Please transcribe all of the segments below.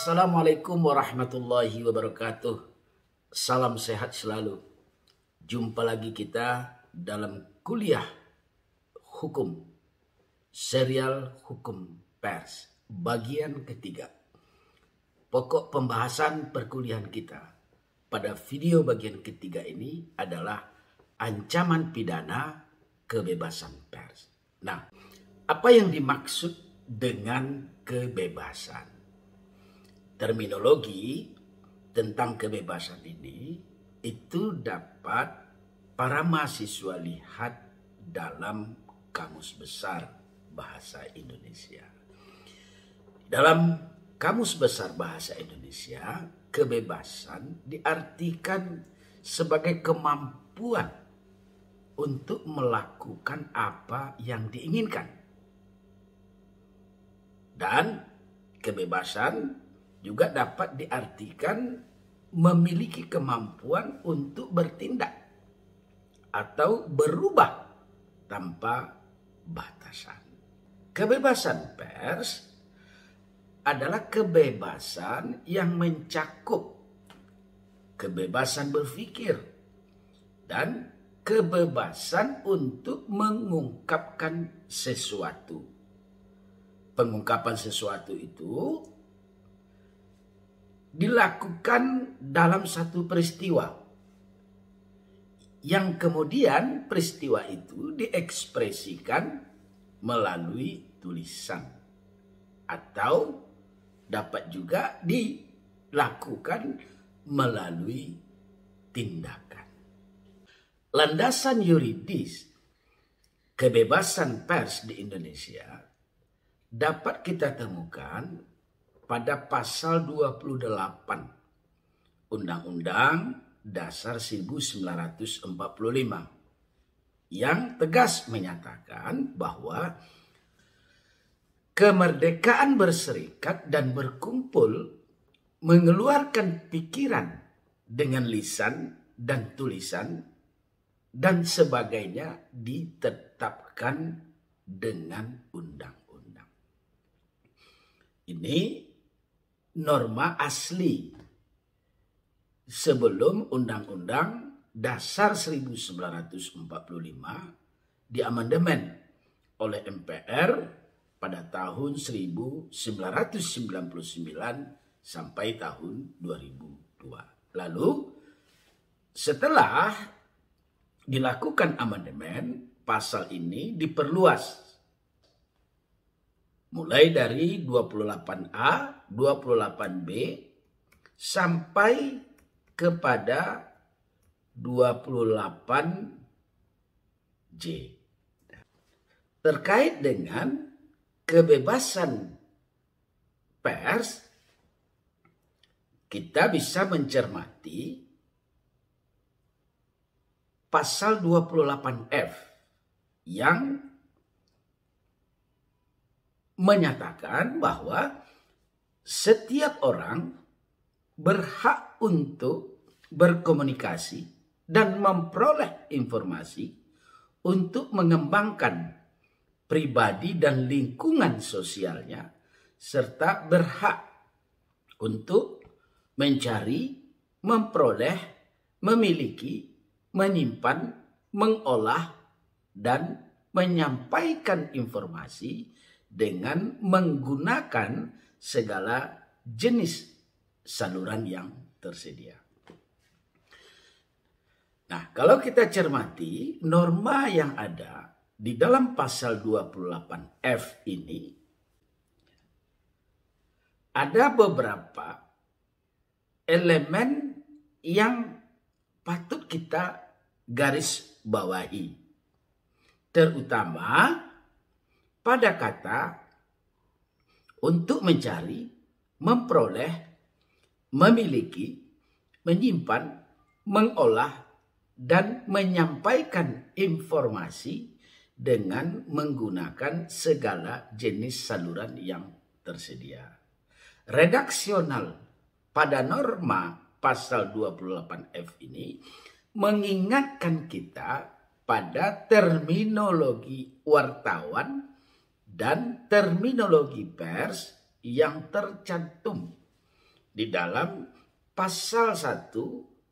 Assalamualaikum warahmatullahi wabarakatuh. Salam sehat selalu. Jumpa lagi kita dalam kuliah hukum, serial hukum pers, bagian ketiga. Pokok pembahasan perkuliahan kita pada video bagian ketiga ini adalah ancaman pidana kebebasan pers. Nah, apa yang dimaksud dengan kebebasan? Terminologi tentang kebebasan ini itu dapat para mahasiswa lihat dalam Kamus Besar Bahasa Indonesia. Dalam Kamus Besar Bahasa Indonesia, kebebasan diartikan sebagai kemampuan untuk melakukan apa yang diinginkan. Dan kebebasan juga dapat diartikan memiliki kemampuan untuk bertindak atau berubah tanpa batasan. Kebebasan pers adalah kebebasan yang mencakup kebebasan berpikir dan kebebasan untuk mengungkapkan sesuatu. Pengungkapan sesuatu itu dilakukan dalam satu peristiwa yang kemudian peristiwa itu diekspresikan melalui tulisan atau dapat juga dilakukan melalui tindakan. Landasan yuridis kebebasan pers di Indonesia dapat kita temukan pada pasal 28 Undang-Undang Dasar 1945 yang tegas menyatakan bahwa kemerdekaan berserikat dan berkumpul, mengeluarkan pikiran dengan lisan dan tulisan dan sebagainya ditetapkan dengan undang-undang. Ini norma asli sebelum Undang-Undang Dasar 1945 diamandemen oleh MPR pada tahun 1999 sampai tahun 2002. Lalu setelah dilakukan amandemen, pasal ini diperluas mulai dari 28A, 28B, sampai kepada 28J. Terkait dengan kebebasan pers, kita bisa mencermati pasal 28F yang menyatakan bahwa setiap orang berhak untuk berkomunikasi dan memperoleh informasi untuk mengembangkan pribadi dan lingkungan sosialnya, serta berhak untuk mencari, memperoleh, memiliki, menyimpan, mengolah, dan menyampaikan informasi dengan menggunakan segala jenis saluran yang tersedia. Nah, kalau kita cermati norma yang ada di dalam pasal 28F ini, ada beberapa elemen yang patut kita garis bawahi, terutama pada kata untuk mencari, memperoleh, memiliki, menyimpan, mengolah, dan menyampaikan informasi dengan menggunakan segala jenis saluran yang tersedia. Redaksional pada norma pasal 28F ini mengingatkan kita pada terminologi wartawan dan terminologi pers yang tercantum di dalam pasal 1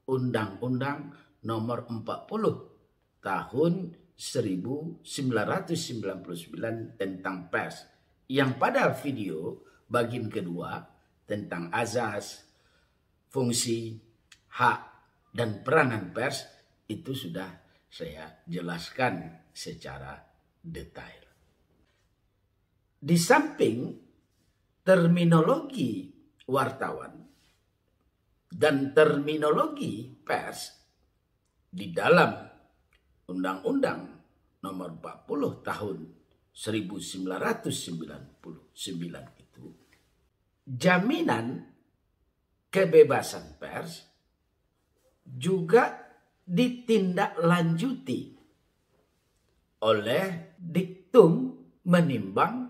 Undang-Undang nomor 40 tahun 1999 tentang pers, yang pada video bagian kedua tentang azas, fungsi, hak, dan peranan pers itu sudah saya jelaskan secara detail. Di samping terminologi wartawan dan terminologi pers di dalam Undang-Undang nomor 40 tahun 1999 itu, jaminan kebebasan pers juga ditindaklanjuti oleh diktum menimbang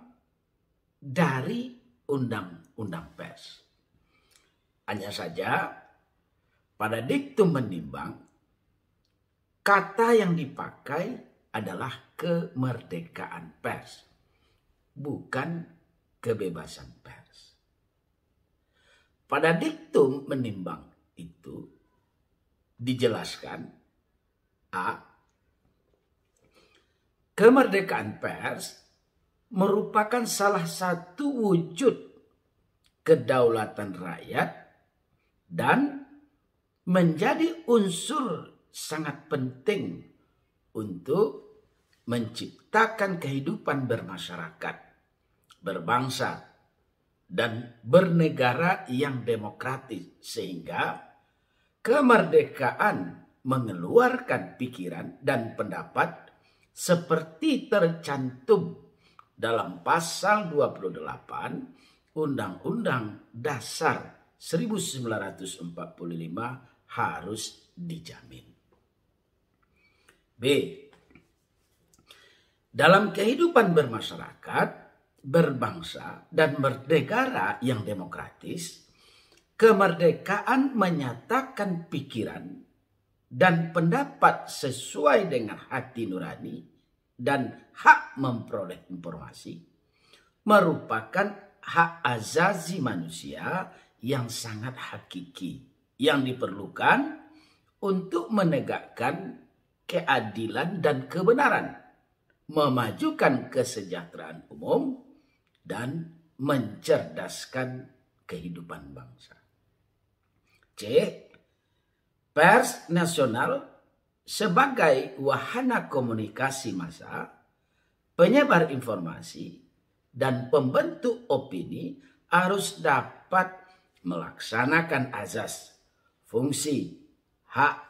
dari Undang-Undang Pers. Hanya saja pada diktum menimbang kata yang dipakai adalah kemerdekaan pers, bukan kebebasan pers. Pada diktum menimbang itu dijelaskan A. Kemerdekaan pers merupakan salah satu wujud kedaulatan rakyat dan menjadi unsur sangat penting untuk menciptakan kehidupan bermasyarakat, berbangsa, dan bernegara yang demokratis, sehingga kemerdekaan mengeluarkan pikiran dan pendapat seperti tercantum dalam pasal 28 Undang-Undang Dasar 1945 harus dijamin. B. Dalam kehidupan bermasyarakat, berbangsa, dan bernegara yang demokratis, kemerdekaan menyatakan pikiran dan pendapat sesuai dengan hati nurani dan hak memperoleh informasi merupakan hak azazi manusia yang sangat hakiki yang diperlukan untuk menegakkan keadilan dan kebenaran, memajukan kesejahteraan umum, dan mencerdaskan kehidupan bangsa. C. Pers nasional sebagai wahana komunikasi massa, penyebar informasi, dan pembentuk opini harus dapat melaksanakan azas, fungsi, hak,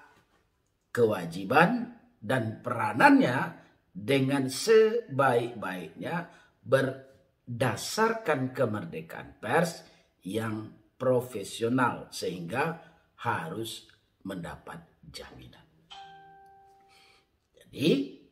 kewajiban, dan peranannya dengan sebaik-baiknya berdasarkan kemerdekaan pers yang profesional, sehingga harus mendapat jaminan. Jadi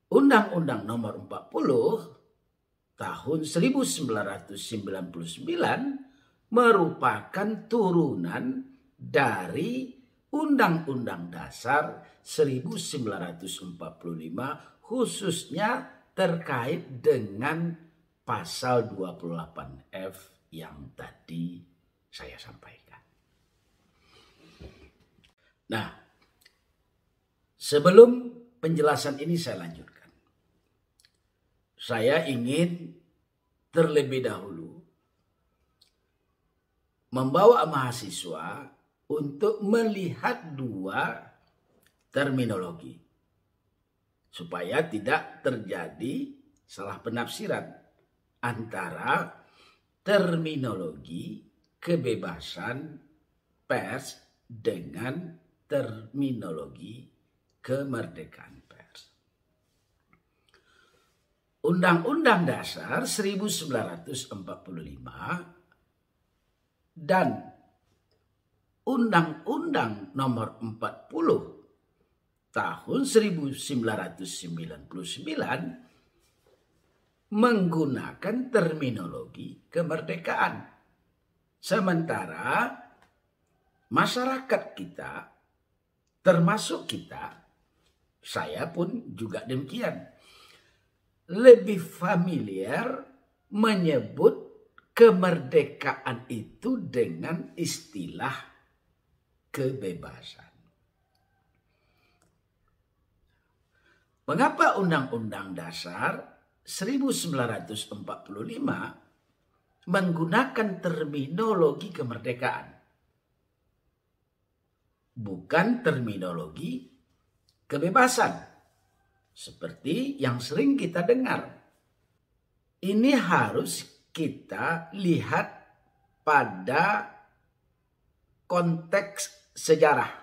Undang-Undang nomor 40 tahun 1999 merupakan turunan dari Undang-Undang Dasar 1945, khususnya terkait dengan pasal 28F yang tadi saya sampaikan. Nah, sebelum penjelasan ini saya lanjutkan, saya ingin terlebih dahulu membawa mahasiswa untuk melihat dua terminologi supaya tidak terjadi salah penafsiran antara terminologi kebebasan pers dengan terminologi kemerdekaan pers. Undang-Undang Dasar 1945 dan Undang-Undang nomor 40 tahun 1999 menggunakan terminologi kemerdekaan. Sementara masyarakat kita, termasuk kita, saya pun juga demikian, lebih familiar menyebut kemerdekaan itu dengan istilah kebebasan. Mengapa Undang-Undang Dasar 1945 menggunakan terminologi kemerdekaan, bukan terminologi kebebasan, seperti yang sering kita dengar? Ini harus kita lihat pada konteks sejarah,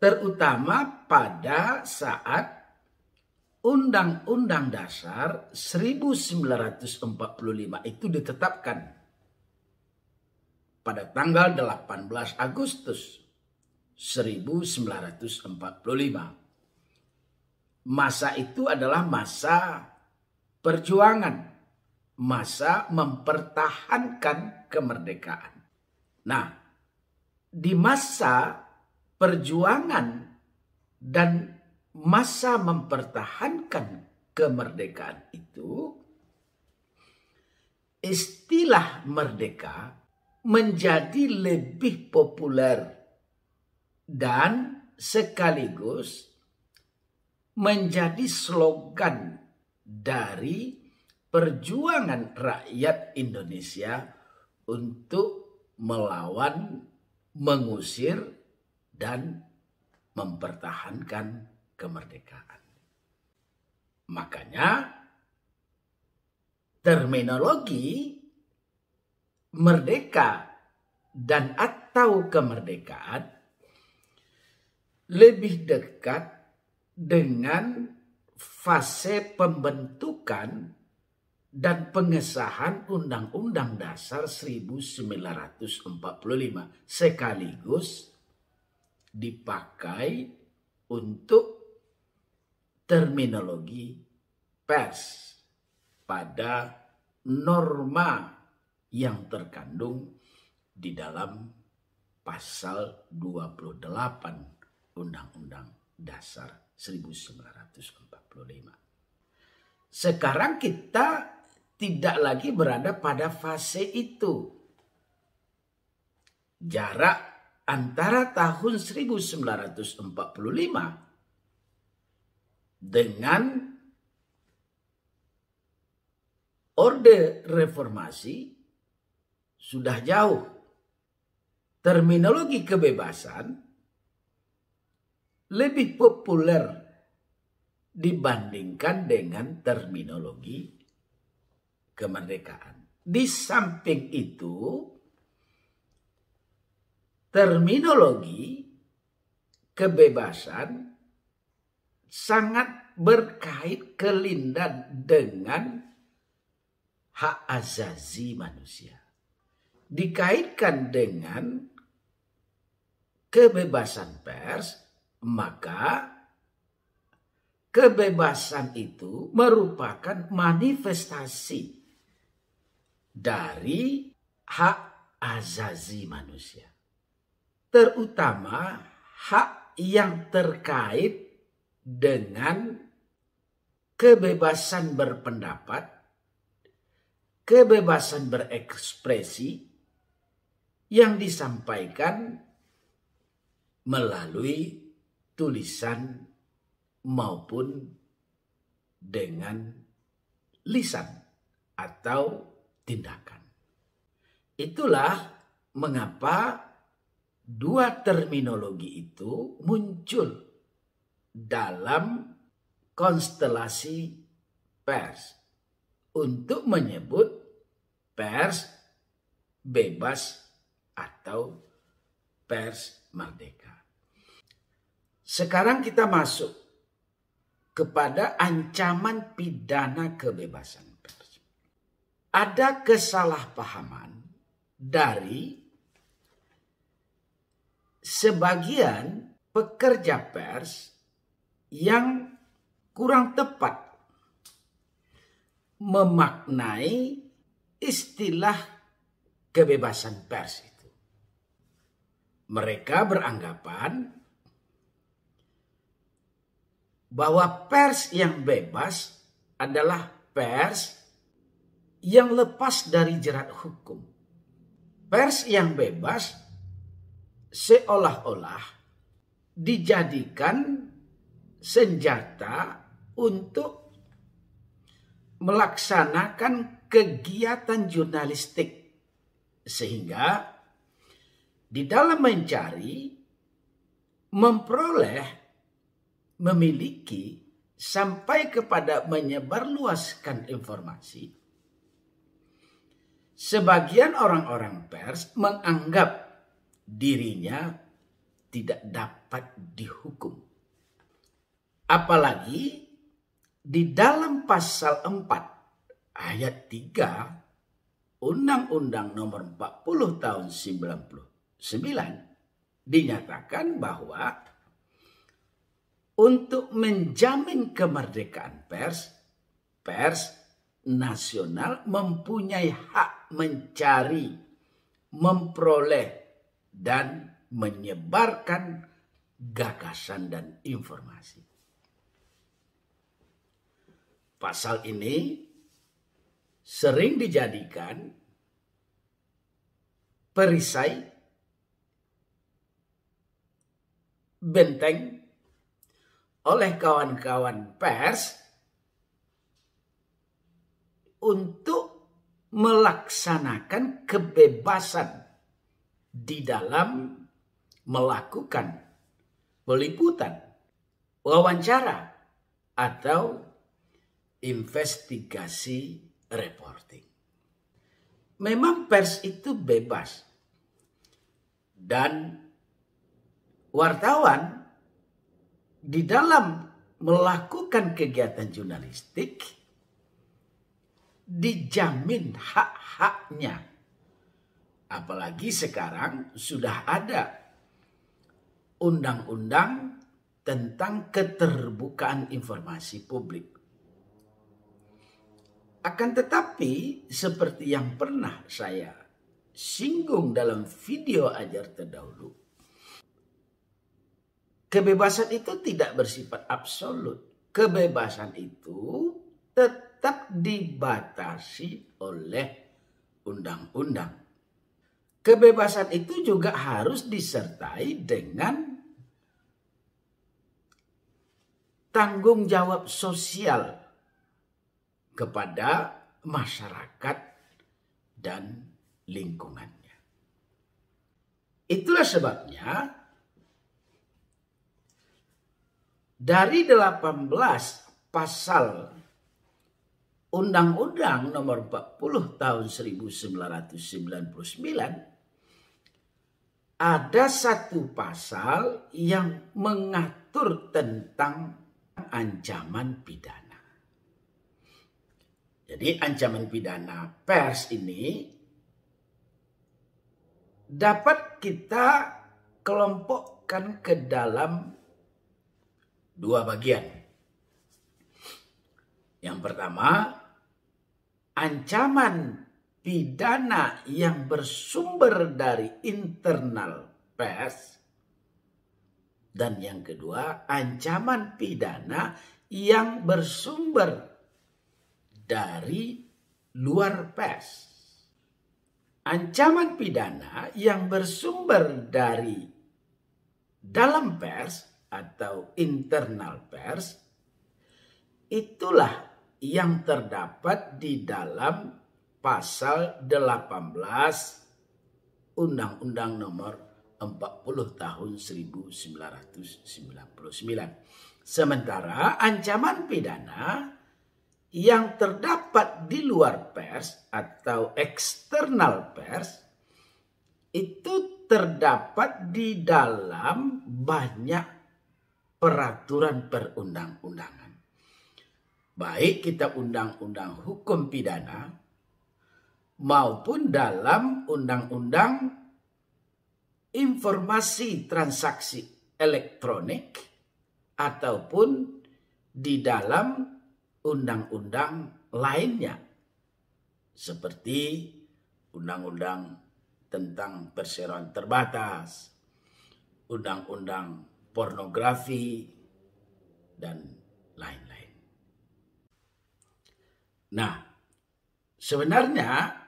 terutama pada saat Undang-Undang Dasar 1945 itu ditetapkan pada tanggal 18 Agustus 1945. Masa itu adalah masa perjuangan, masa mempertahankan kemerdekaan. Nah, di masa perjuangan dan masa mempertahankan kemerdekaan itu, istilah merdeka menjadi lebih populer dan sekaligus menjadi slogan dari perjuangan rakyat Indonesia untuk melawan, mengusir, dan mempertahankan kemerdekaan. Makanya terminologi merdeka dan atau kemerdekaan lebih dekat dengan fase pembentukan dan pengesahan Undang-Undang Dasar 1945 sekaligus dipakai untuk terminologi pers pada norma yang terkandung di dalam pasal 28 Undang-Undang Dasar 1945. Sekarang kita tidak lagi berada pada fase itu. Jarak antara tahun 1945 dengan Orde Reformasi sudah jauh. Terminologi kebebasan lebih populer dibandingkan dengan terminologi kemerdekaan. Di samping itu, terminologi kebebasan sangat berkait kelindan dengan hak asasi manusia. Dikaitkan dengan kebebasan pers, maka kebebasan itu merupakan manifestasi dari hak asasi manusia. Terutama hak yang terkait dengan kebebasan berpendapat, kebebasan berekspresi yang disampaikan melalui tulisan maupun dengan lisan atau tindakan. Itulah mengapa dua terminologi itu muncul dalam konstelasi pers untuk menyebut pers bebas atau pers merdeka. Sekarang kita masuk kepada ancaman pidana kebebasan pers. Ada kesalahpahaman dari sebagian pekerja pers yang kurang tepat memaknai istilah kebebasan pers itu. Mereka beranggapan bahwa pers yang bebas adalah pers yang lepas dari jerat hukum. Pers yang bebas seolah-olah dijadikan senjata untuk melaksanakan kegiatan jurnalistik, sehingga di dalam mencari, memperoleh, memiliki, sampai kepada menyebarluaskan informasi, sebagian orang-orang pers menganggap dirinya tidak dapat dihukum. Apalagi di dalam pasal 4 ayat 3 Undang-Undang Nomor 40 tahun 99 dinyatakan bahwa untuk menjamin kemerdekaan pers, pers nasional mempunyai hak mencari, memperoleh, dan menyebarkan gagasan dan informasi. Pasal ini sering dijadikan perisai, benteng oleh kawan-kawan pers untuk melaksanakan kebebasan di dalam melakukan peliputan, wawancara, atau investigasi reporting. Memang pers itu bebas dan wartawan di dalam melakukan kegiatan jurnalistik dijamin hak-haknya. Apalagi sekarang sudah ada undang-undang tentang keterbukaan informasi publik. Akan tetapi, seperti yang pernah saya singgung dalam video ajar terdahulu, kebebasan itu tidak bersifat absolut. Kebebasan itu tetap dibatasi oleh undang-undang. Kebebasan itu juga harus disertai dengan tanggung jawab sosial kepada masyarakat dan lingkungannya. Itulah sebabnya dari 18 pasal Undang-Undang Nomor 40 tahun 1999 ada satu pasal yang mengatur tentang ancaman pidana. Jadi ancaman pidana pers ini dapat kita kelompokkan ke dalam dua bagian. Yang pertama, ancaman pidana yang bersumber dari internal pers. Dan yang kedua, ancaman pidana yang bersumber dari luar pers. Ancaman pidana yang bersumber dari dalam pers atau internal pers, itulah yang terdapat di dalam pasal 18 Undang-Undang Nomor 40 tahun 1999. Sementara ancaman pidana yang terdapat di luar pers atau eksternal pers itu terdapat di dalam banyak peraturan perundang-undangan. Baik kita undang-undang hukum pidana maupun dalam undang-undang informasi transaksi elektronik ataupun di dalam undang-undang lainnya seperti undang-undang tentang perseroan terbatas, undang-undang pornografi, dan lain-lain. Nah, sebenarnya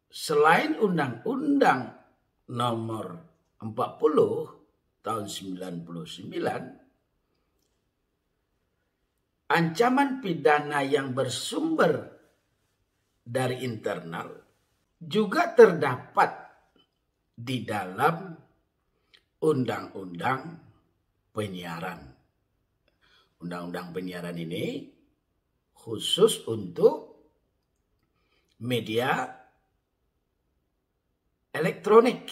selain Undang-Undang nomor 40 tahun 99, ancaman pidana yang bersumber dari internal juga terdapat di dalam Undang-Undang Penyiaran. Undang-Undang Penyiaran ini khusus untuk media elektronik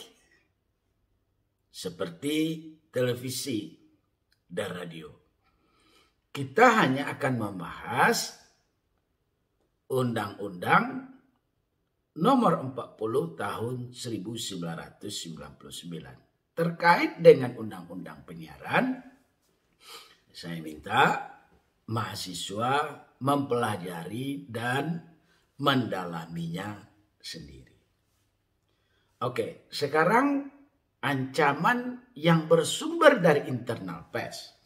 seperti televisi dan radio. Kita hanya akan membahas Undang-Undang nomor 40 tahun 1999. Terkait dengan Undang-Undang Penyiaran, saya minta mahasiswa mempelajari dan mendalaminya sendiri. Oke, sekarang ancaman yang bersumber dari internal pers.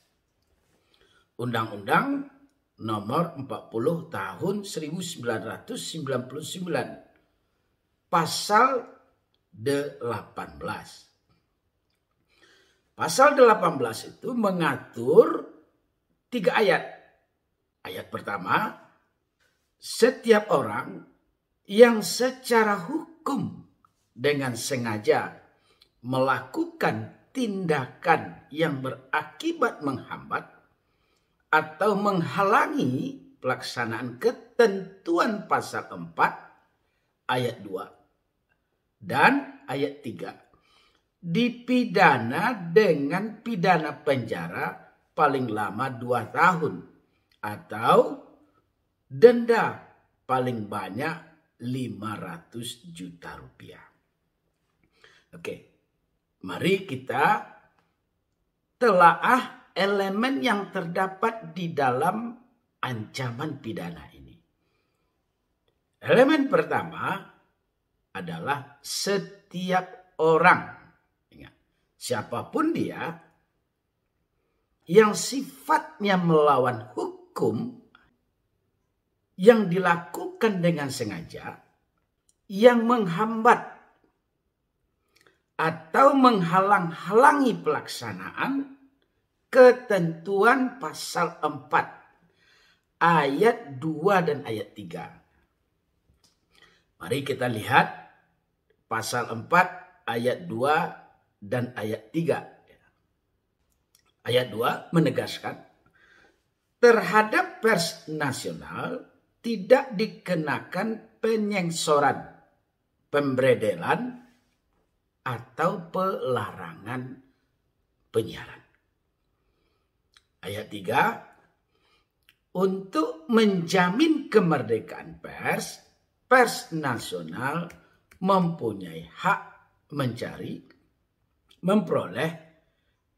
Undang-Undang nomor 40 tahun 1999. Pasal 18. Pasal 18 itu mengatur 3 ayat. Ayat pertama, setiap orang yang secara hukum dengan sengaja melakukan tindakan yang berakibat menghambat atau menghalangi pelaksanaan ketentuan pasal 4 ayat 2 dan ayat 3 dipidana dengan pidana penjara paling lama 2 tahun atau denda paling banyak 500 juta rupiah. Oke, mari kita telaah elemen yang terdapat di dalam ancaman pidana ini. Elemen pertama adalah setiap orang, ingat, siapapun dia yang sifatnya melawan hukum, yang dilakukan dengan sengaja, yang menghambat atau menghalang-halangi pelaksanaan ketentuan pasal 4 ayat 2 dan ayat 3. Mari kita lihat pasal 4 ayat 2 dan ayat 3. Ayat 2 menegaskan terhadap pers nasional tidak dikenakan penyengsoran, pemberedelan atau pelarangan penyiaran. Ayat 3, untuk menjamin kemerdekaan pers, pers nasional mempunyai hak mencari, memperoleh,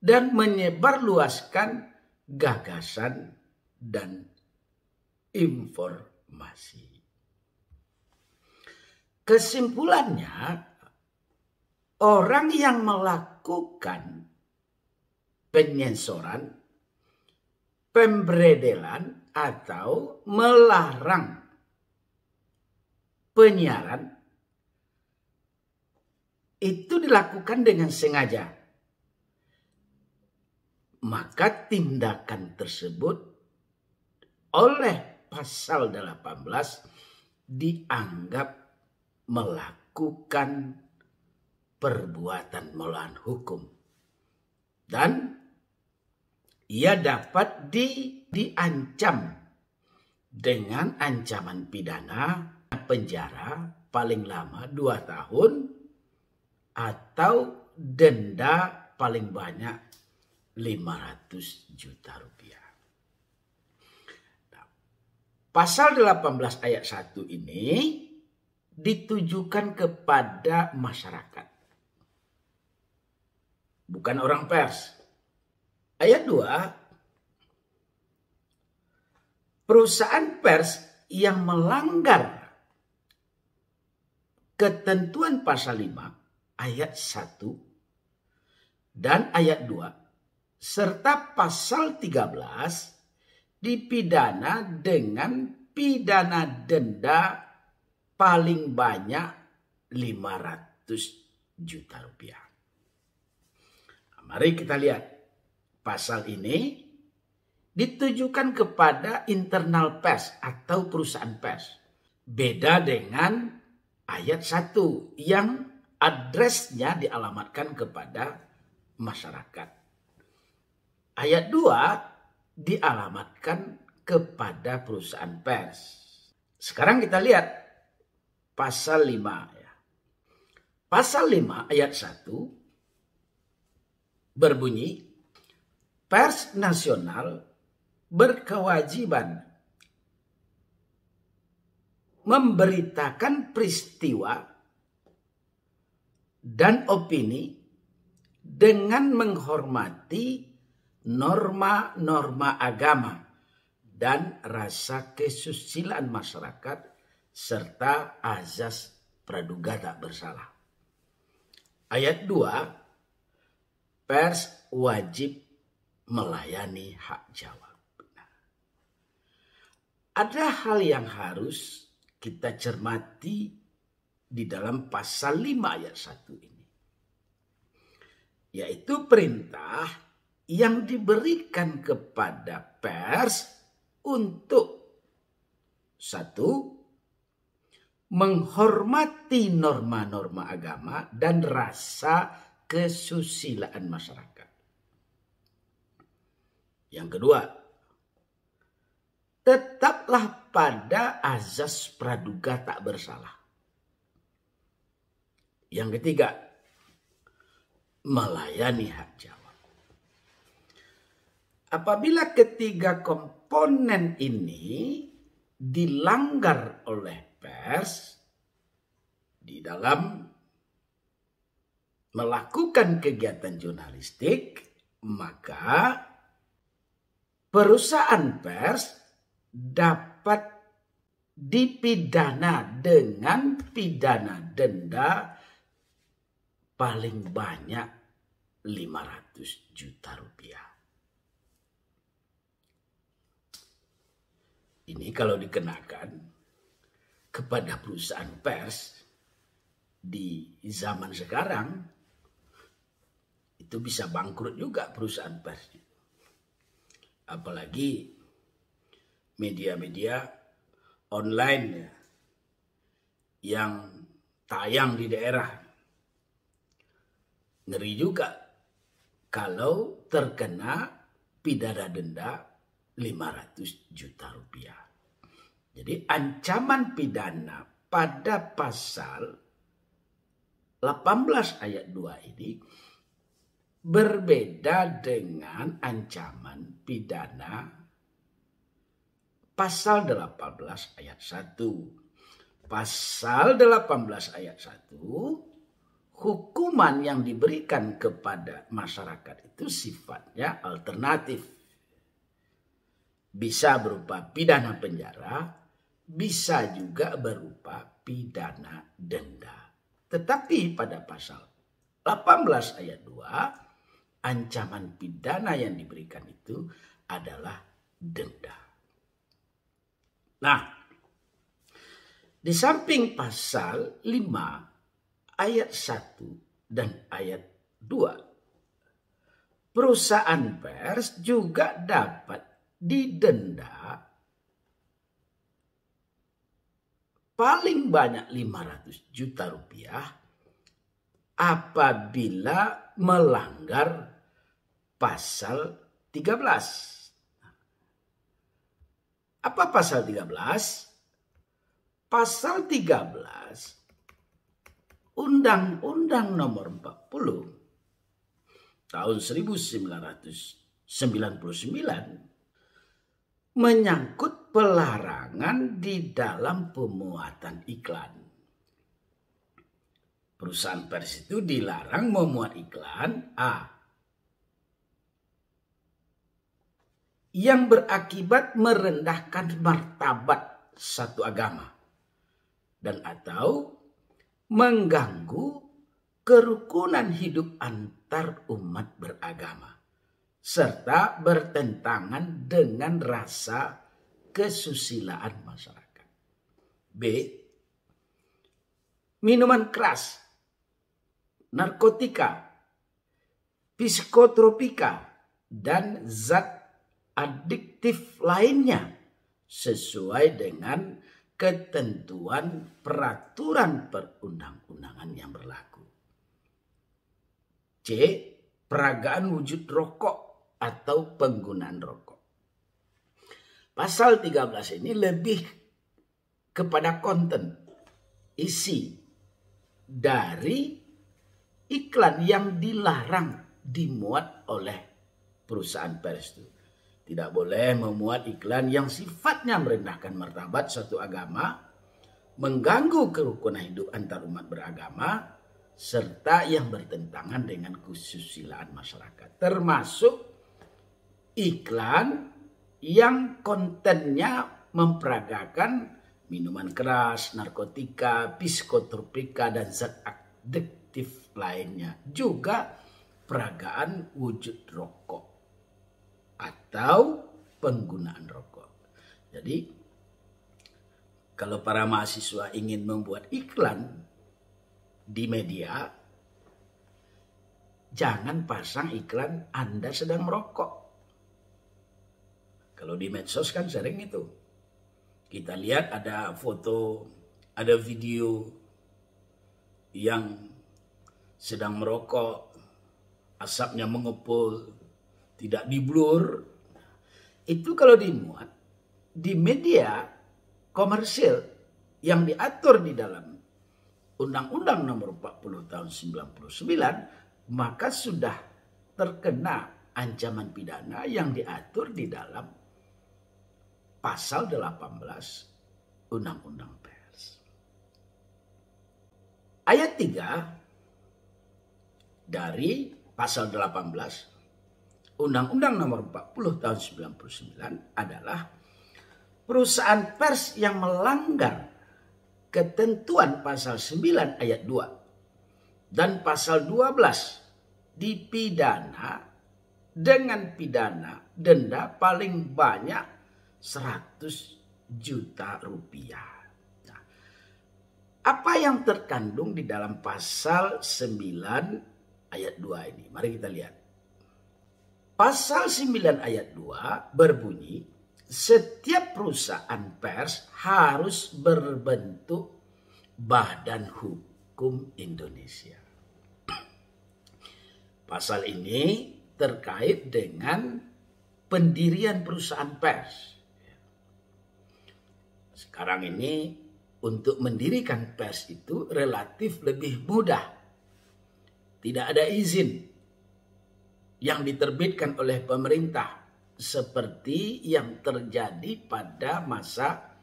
dan menyebarluaskan gagasan dan informasi. Kesimpulannya, orang yang melakukan penyensoran, pemberedelan atau melarang penyiaran itu dilakukan dengan sengaja, maka tindakan tersebut oleh pasal 18 dianggap melakukan perbuatan melawan hukum dan ia dapat diancam dengan ancaman pidana penjara paling lama 2 tahun atau denda paling banyak 500 juta rupiah. Nah, pasal 18 ayat 1 ini ditujukan kepada masyarakat, bukan orang pers. Ayat 2, perusahaan pers yang melanggar ketentuan pasal 5 ayat 1 dan ayat 2 serta pasal 13 dipidana dengan pidana denda paling banyak 500 juta rupiah. Mari kita lihat pasal ini ditujukan kepada internal pers atau perusahaan pers. Beda dengan ayat 1 yang addressnya dialamatkan kepada masyarakat. Ayat 2 dialamatkan kepada perusahaan pers. Sekarang kita lihat pasal 5. Pasal 5 ayat 1 berbunyi, pers nasional berkewajiban memberitakan peristiwa dan opini dengan menghormati norma-norma agama dan rasa kesusilaan masyarakat serta azas praduga tak bersalah. Ayat 2, pers wajib melayani hak jawab. Ada hal yang harus kita cermati di dalam pasal 5 ayat 1 ini. Yaitu perintah yang diberikan kepada pers untuk 1. Menghormati norma-norma agama dan rasa kesusilaan masyarakat. Yang kedua, tetaplah pada azas praduga tak bersalah. Yang ketiga, melayani hak jawab. Apabila ketiga komponen ini dilanggar oleh pers di dalam melakukan kegiatan jurnalistik, maka perusahaan pers dapat dipidana dengan pidana denda paling banyak 500 juta rupiah. Ini kalau dikenakan kepada perusahaan pers di zaman sekarang, itu bisa bangkrut juga perusahaan pers. Apalagi media-media online yang tayang di daerah. Ngeri juga kalau terkena pidana denda 500 juta rupiah. Jadi ancaman pidana pada pasal 18 ayat 2 ini berbeda dengan ancaman pidana pasal 18 ayat 1. Pasal 18 ayat 1, hukuman yang diberikan kepada masyarakat itu sifatnya alternatif. Bisa berupa pidana penjara, bisa juga berupa pidana denda. Tetapi pada pasal 18 ayat 2, ancaman pidana yang diberikan itu adalah denda. Nah, di samping pasal 5 ayat 1 dan ayat 2, perusahaan pers juga dapat didenda paling banyak 500 juta rupiah apabila melanggar pasal 13. Apa pasal 13? Pasal 13 Undang-Undang Nomor 40 tahun 1999 menyangkut pelarangan di dalam pemuatan iklan. Perusahaan pers itu dilarang memuat iklan yang berakibat merendahkan martabat satu agama dan atau mengganggu kerukunan hidup antar umat beragama serta bertentangan dengan rasa kesusilaan masyarakat. B. minuman keras, narkotika, psikotropika, dan zat adiktif lainnya sesuai dengan ketentuan peraturan perundang-undangan yang berlaku. C. Peragaan wujud rokok atau penggunaan rokok. Pasal 13 ini lebih kepada konten, isi dari iklan yang dilarang dimuat oleh perusahaan pers itu. Tidak boleh memuat iklan yang sifatnya merendahkan martabat suatu agama, mengganggu kerukunan hidup antar umat beragama, serta yang bertentangan dengan kesusilaan masyarakat. Termasuk iklan yang kontennya memperagakan minuman keras, narkotika, psikotropika, dan zat adiktif lainnya. Juga peragaan wujud rokok atau penggunaan rokok. Jadi kalau para mahasiswa ingin membuat iklan di media, jangan pasang iklan Anda sedang merokok. Kalau di medsos kan sering itu. Kita lihat ada foto, ada video yang sedang merokok, asapnya mengepul, tidak diblur. Itu kalau dimuat di media komersil yang diatur di dalam Undang-Undang Nomor 40 Tahun 99, maka sudah terkena ancaman pidana yang diatur di dalam Pasal 18 Undang-Undang Pers. Ayat 3 dari Pasal 18 Undang-Undang Nomor 40 Tahun 99 adalah perusahaan pers yang melanggar ketentuan Pasal 9 ayat 2 dan Pasal 12 dipidana dengan pidana denda paling banyak 100 juta rupiah. Nah, apa yang terkandung di dalam Pasal 9 ayat 2 ini? Mari kita lihat. Pasal 9 ayat 2 berbunyi, setiap perusahaan pers harus berbentuk Badan Hukum Indonesia. Pasal ini terkait dengan pendirian perusahaan pers. Sekarang ini untuk mendirikan pers itu relatif lebih mudah. Tidak ada izin yang diterbitkan oleh pemerintah seperti yang terjadi pada masa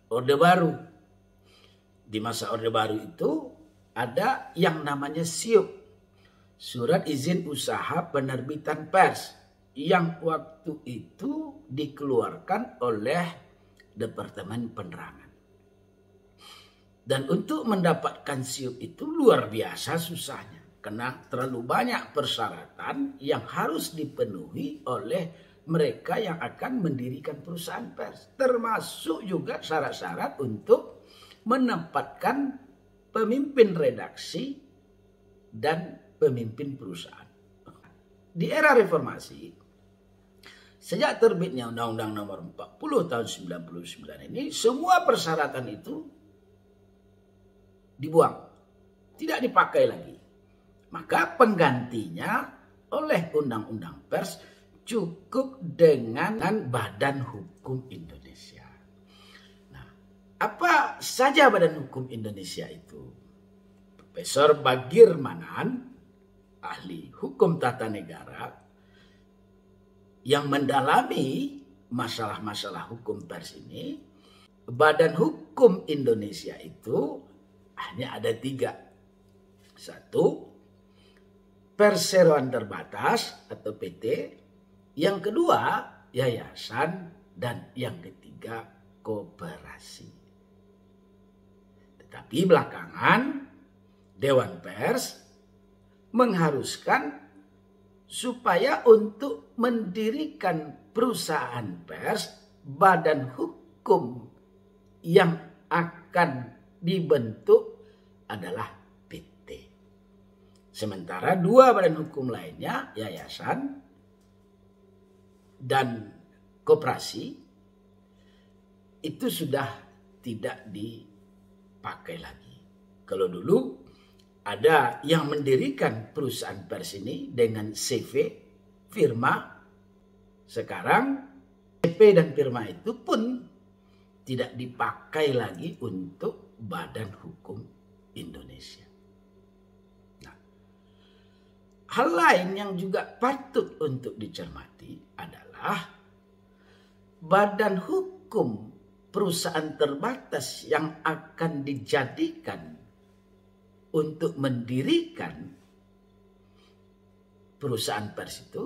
Orde Baru. Di masa Orde Baru itu ada yang namanya SIUP, Surat Izin Usaha Penerbitan Pers, yang waktu itu dikeluarkan oleh Departemen Penerangan. Dan untuk mendapatkan SIUP itu luar biasa susahnya, karena terlalu banyak persyaratan yang harus dipenuhi oleh mereka yang akan mendirikan perusahaan pers. Termasuk juga syarat-syarat untuk menempatkan pemimpin redaksi dan pemimpin perusahaan. Di era reformasi, sejak terbitnya Undang-Undang Nomor 40 Tahun 99 ini, semua persyaratan itu dibuang, tidak dipakai lagi. Maka penggantinya oleh Undang-Undang Pers cukup dengan Badan Hukum Indonesia. Nah, apa saja Badan Hukum Indonesia itu? Profesor Bagir Manan, ahli hukum tata negara, yang mendalami masalah-masalah hukum pers ini, Badan Hukum Indonesia itu hanya ada 3. 1, perseroan terbatas atau PT. Yang kedua, yayasan. Dan yang ketiga, koperasi. Tetapi belakangan, Dewan Pers mengharuskan supaya untuk mendirikan perusahaan pers, badan hukum yang akan dibentuk adalah PT. Sementara dua badan hukum lainnya, yayasan dan koperasi, itu sudah tidak dipakai lagi. Kalau dulu ada yang mendirikan perusahaan pers ini dengan CV, firma. Sekarang CV dan firma itu pun tidak dipakai lagi untuk Badan Hukum Indonesia. Nah, hal lain yang juga patut untuk dicermati adalah Badan Hukum perusahaan terbatas yang akan dijadikan untuk mendirikan perusahaan pers itu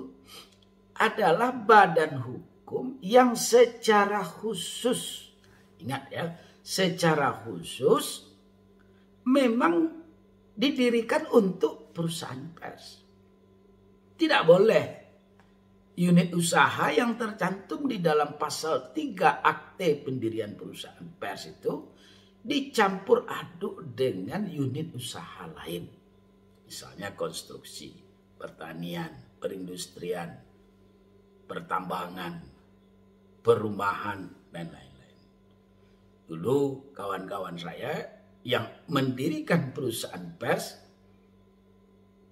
adalah badan hukum yang secara khusus, ingat ya, secara khusus memang didirikan untuk perusahaan pers. Tidak boleh unit usaha yang tercantum di dalam pasal 3 Akte Pendirian Perusahaan Pers itu dicampur aduk dengan unit usaha lain. Misalnya konstruksi, pertanian, perindustrian, pertambangan, perumahan, dan lain-lain. Dulu kawan-kawan saya yang mendirikan perusahaan pers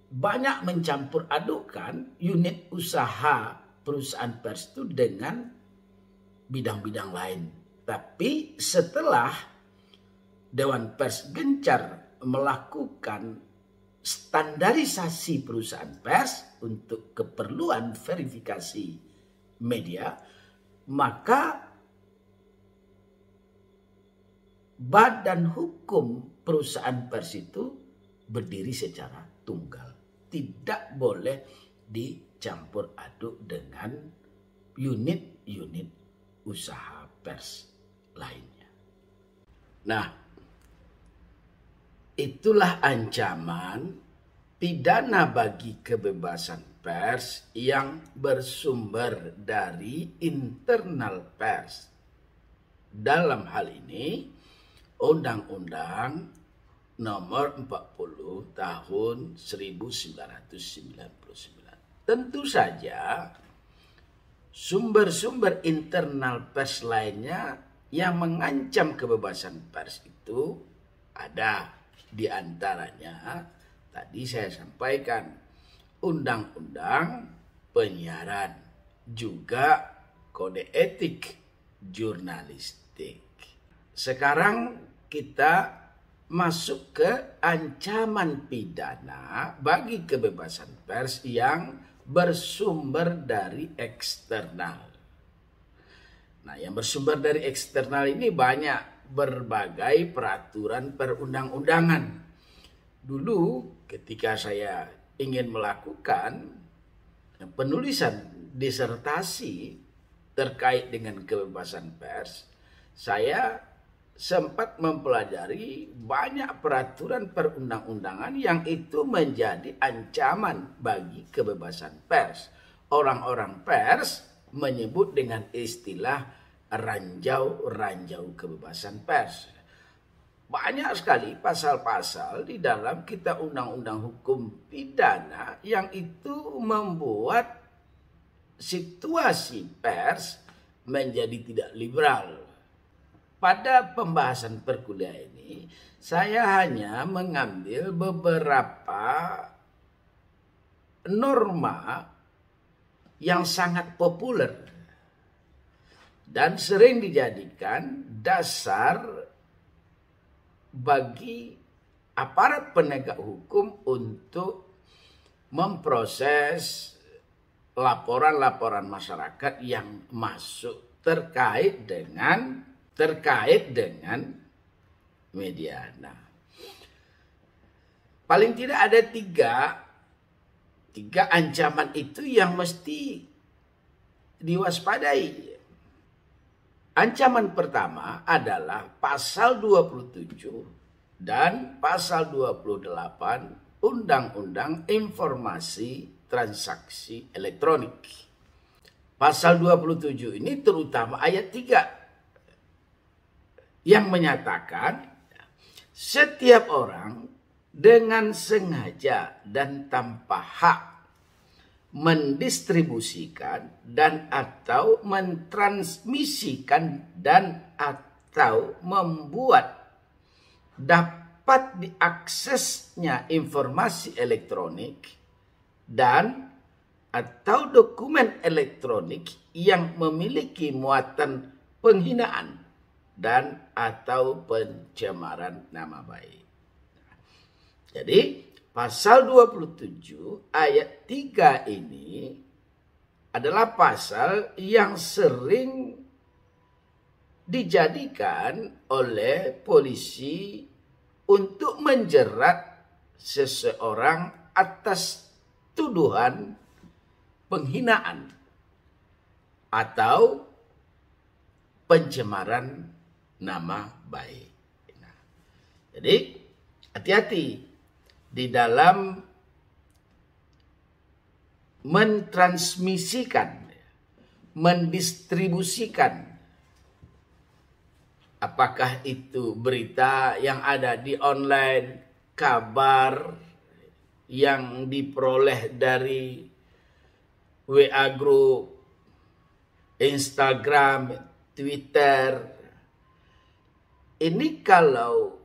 banyak mencampur adukkan unit usaha perusahaan pers itu dengan bidang-bidang lain. Tapi setelah Dewan Pers gencar melakukan standarisasi perusahaan pers untuk keperluan verifikasi media, maka badan hukum perusahaan pers itu berdiri secara tunggal. Tidak boleh dicampur aduk dengan unit-unit usaha pers lainnya. Nah, itulah ancaman pidana bagi kebebasan pers yang bersumber dari internal pers. Dalam hal ini, Undang-Undang Nomor 40 Tahun 1999. Tentu saja sumber-sumber internal pers lainnya yang mengancam kebebasan pers itu ada. Di antaranya tadi saya sampaikan Undang-Undang Penyiaran, juga Kode Etik Jurnalistik. Sekarang kita masuk ke ancaman pidana bagi kebebasan pers yang bersumber dari eksternal. Nah, yang bersumber dari eksternal ini banyak, berbagai peraturan perundang-undangan. Dulu ketika saya ingin melakukan penulisan disertasi terkait dengan kebebasan pers, saya sempat mempelajari banyak peraturan perundang-undangan yang itu menjadi ancaman bagi kebebasan pers. Orang-orang pers menyebut dengan istilah ranjau-ranjau kebebasan pers. Banyak sekali pasal-pasal di dalam kitab undang-undang hukum pidana yang itu membuat situasi pers menjadi tidak liberal. Pada pembahasan perkuliahan ini, saya hanya mengambil beberapa norma yang sangat populer dan sering dijadikan dasar bagi aparat penegak hukum untuk memproses laporan-laporan masyarakat yang masuk terkait dengan media. Nah, paling tidak ada tiga ancaman itu yang mesti diwaspadai. Ancaman pertama adalah pasal 27 dan pasal 28 Undang-Undang Informasi Transaksi Elektronik. Pasal 27 ini terutama ayat 3 yang menyatakan Setiap orang dengan sengaja dan tanpa hak mendistribusikan dan atau mentransmisikan dan atau membuat dapat diaksesnya informasi elektronik dan atau dokumen elektronik yang memiliki muatan penghinaan dan atau pencemaran nama baik. Jadi pasal 27 ayat 3 ini adalah pasal yang sering dijadikan oleh polisi untuk menjerat seseorang atas tuduhan penghinaan atau pencemaran nama baik. Nah, jadi hati-hati di dalam mentransmisikan, mendistribusikan, apakah itu berita yang ada di online, kabar yang diperoleh dari WA group, Instagram, Twitter. Ini kalau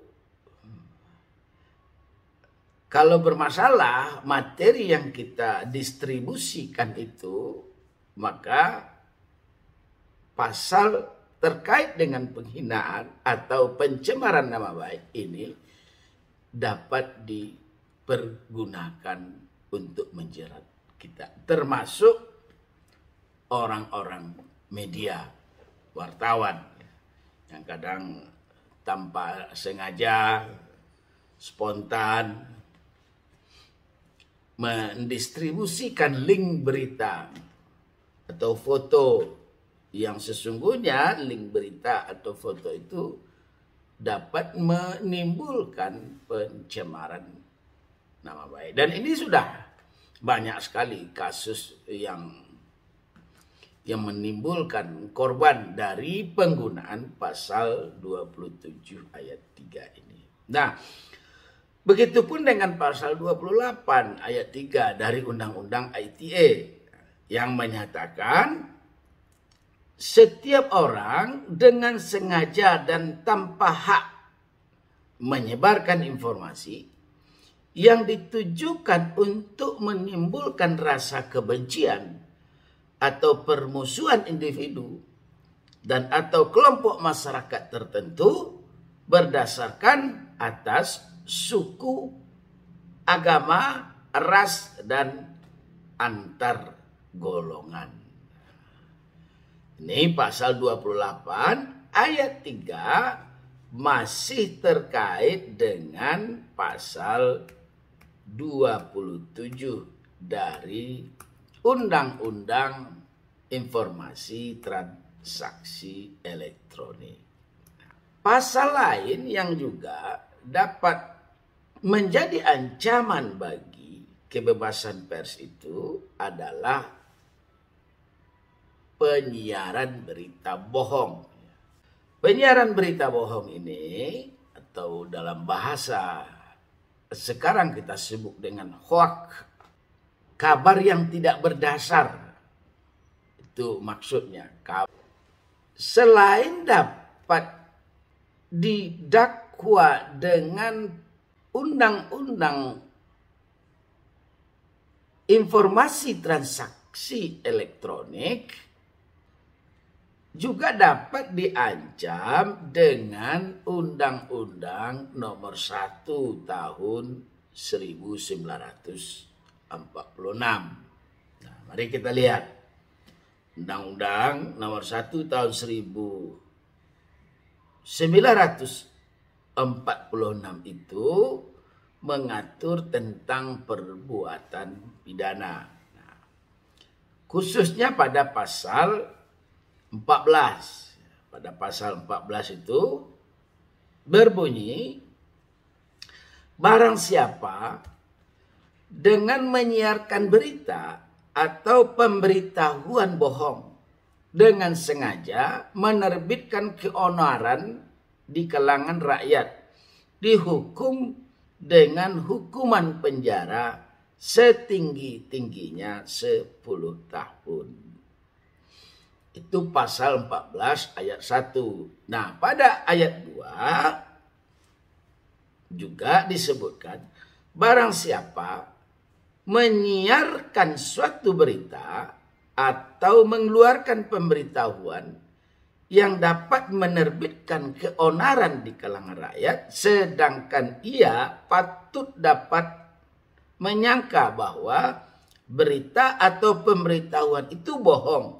bermasalah materi yang kita distribusikan itu, maka pasal terkait dengan penghinaan atau pencemaran nama baik ini dapat dipergunakan untuk menjerat kita, termasuk orang-orang media, wartawan yang kadang tanpa sengaja, spontan mendistribusikan link berita atau foto yang sesungguhnya link berita atau foto itu dapat menimbulkan pencemaran nama baik. Dan ini sudah banyak sekali kasus yang menimbulkan korban dari penggunaan pasal 27 ayat 3 ini. Nah, begitupun dengan pasal 28 ayat 3 dari Undang-Undang ITE yang menyatakan setiap orang dengan sengaja dan tanpa hak menyebarkan informasi yang ditujukan untuk menimbulkan rasa kebencian atau permusuhan individu dan atau kelompok masyarakat tertentu berdasarkan atas suku, agama, ras, dan antar golongan. Ini pasal 28 ayat 3 masih terkait dengan pasal 27 dari Undang-Undang Informasi Transaksi Elektronik. Pasal lain yang juga dapat menjadi ancaman bagi kebebasan pers itu adalah penyiaran berita bohong. Penyiaran berita bohong ini atau dalam bahasa sekarang kita sebut dengan hoax, kabar yang tidak berdasar. Itu maksudnya. Selain dapat didakwa dengan Undang-Undang Informasi Transaksi Elektronik, juga dapat diancam dengan Undang-Undang Nomor 1 Tahun 1946. Nah, mari kita lihat. Undang-Undang Nomor 1 Tahun 1946 itu mengatur tentang perbuatan pidana. Nah, khususnya pada pasal 14. Pada pasal 14 itu berbunyi, barang siapa dengan menyiarkan berita atau pemberitahuan bohong dengan sengaja menerbitkan keonaran di kalangan rakyat dihukum dengan hukuman penjara setinggi-tingginya 10 tahun. Itu pasal 14 ayat 1. Nah, pada ayat 2 juga disebutkan, barang siapa menyiarkan suatu berita atau mengeluarkan pemberitahuan yang dapat menerbitkan keonaran di kalangan rakyat, sedangkan ia patut dapat menyangka bahwa berita atau pemberitahuan itu bohong,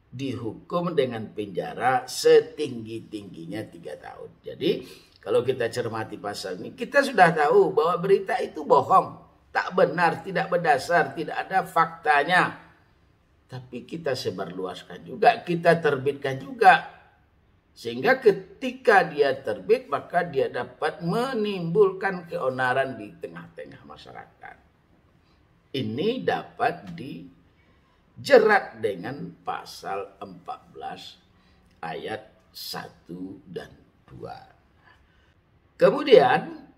dihukum dengan penjara setinggi-tingginya 3 tahun. Jadi kalau kita cermati pasal ini, kita sudah tahu bahwa berita itu bohong, tak benar, tidak berdasar, tidak ada faktanya. Tapi kita sebarluaskan juga, kita terbitkan juga. Sehingga ketika dia terbit, maka dia dapat menimbulkan keonaran di tengah-tengah masyarakat. Ini dapat dijerat dengan pasal 14 ayat 1 dan 2. Kemudian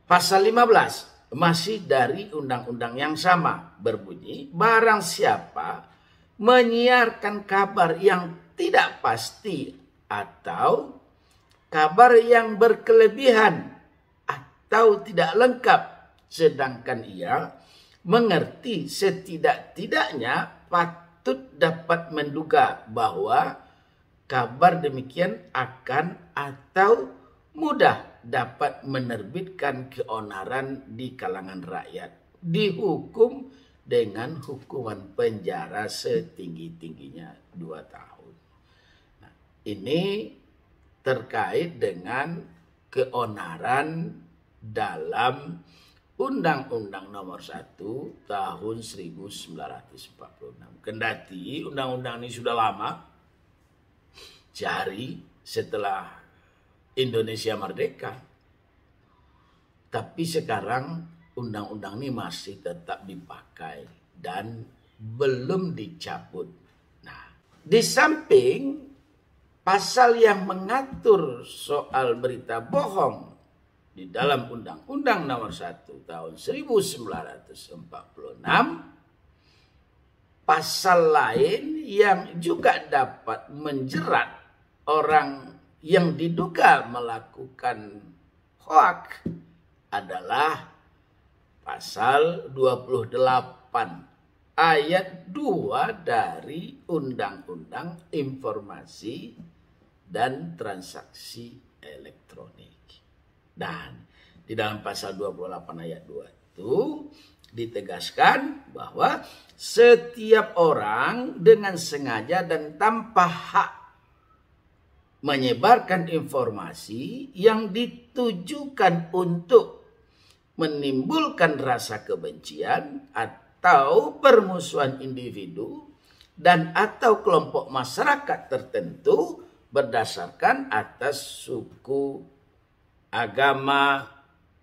pasal 15 masih dari undang-undang yang sama, berbunyi, barang siapa menyiarkan kabar yang tidak pasti atau kabar yang berkelebihan atau tidak lengkap, sedangkan ia mengerti setidak-tidaknya patut dapat menduga bahwa kabar demikian akan atau mudah dapat menerbitkan keonaran di kalangan rakyat, dihukum dengan hukuman penjara setinggi-tingginya 2 tahun. Nah, ini terkait dengan keonaran dalam Undang-Undang Nomor 1 Tahun 1946. Kendati undang-undang ini sudah lama, sehari setelah Indonesia merdeka, tapi sekarang undang-undang ini masih tetap dipakai dan belum dicabut. Nah, di samping pasal yang mengatur soal berita bohong di dalam Undang-Undang Nomor 1 Tahun 1946, pasal lain yang juga dapat menjerat orang yang diduga melakukan hoaks adalah pasal 28 ayat 2 dari Undang-Undang Informasi dan Transaksi Elektronik. Dan di dalam pasal 28 ayat 2 itu ditegaskan bahwa setiap orang dengan sengaja dan tanpa hak menyebarkan informasi yang ditujukan untuk menimbulkan rasa kebencian atau permusuhan individu dan atau kelompok masyarakat tertentu berdasarkan atas suku, agama,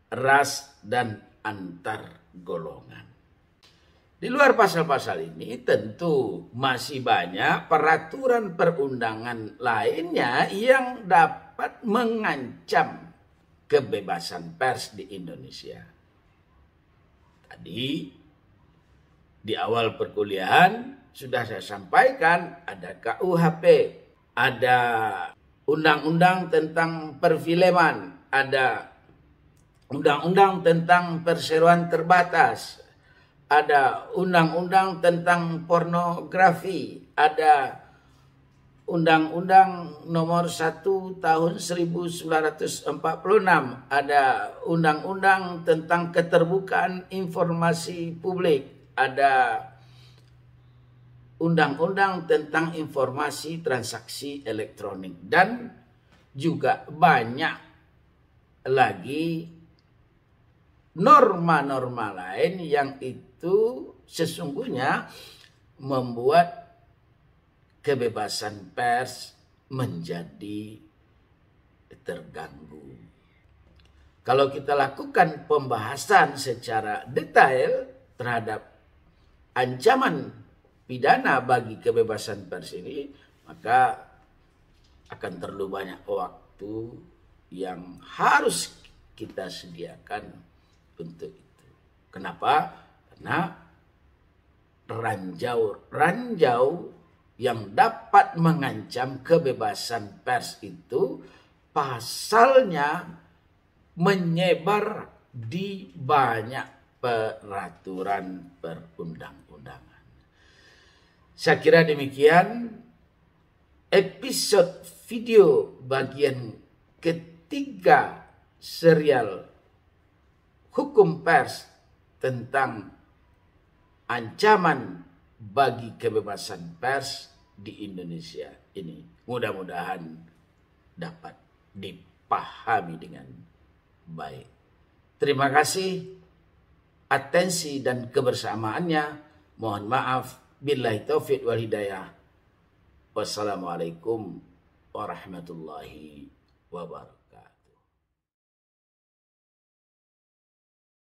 ras, dan antar golongan. Di luar pasal-pasal ini tentu masih banyak peraturan perundangan lainnya yang dapat mengancam kebebasan pers di Indonesia. Tadi di awal perkuliahan sudah saya sampaikan ada KUHP, ada undang-undang tentang perfilman, ada undang-undang tentang perseroan terbatas, ada undang-undang tentang pornografi, ada Undang-Undang Nomor 1 Tahun 1946, ada Undang-Undang tentang keterbukaan informasi publik, ada Undang-Undang tentang informasi transaksi elektronik, dan juga banyak lagi norma-norma lain yang itu sesungguhnya membuat kebebasan pers menjadi terganggu. Kalau kita lakukan pembahasan secara detail terhadap ancaman pidana bagi kebebasan pers ini, maka akan terlalu banyak waktu yang harus kita sediakan untuk itu. Kenapa? Karena ranjau yang dapat mengancam kebebasan pers itu pasalnya menyebar di banyak peraturan perundang-undangan. Saya kira demikian episode video bagian ketiga serial Hukum Pers tentang ancaman bagi kebebasan pers di Indonesia ini. Mudah-mudahan dapat dipahami dengan baik. Terima kasih atensi dan kebersamaannya. Mohon maaf. Billahi taufiq wal hidayah. Wassalamualaikum warahmatullahi wabarakatuh.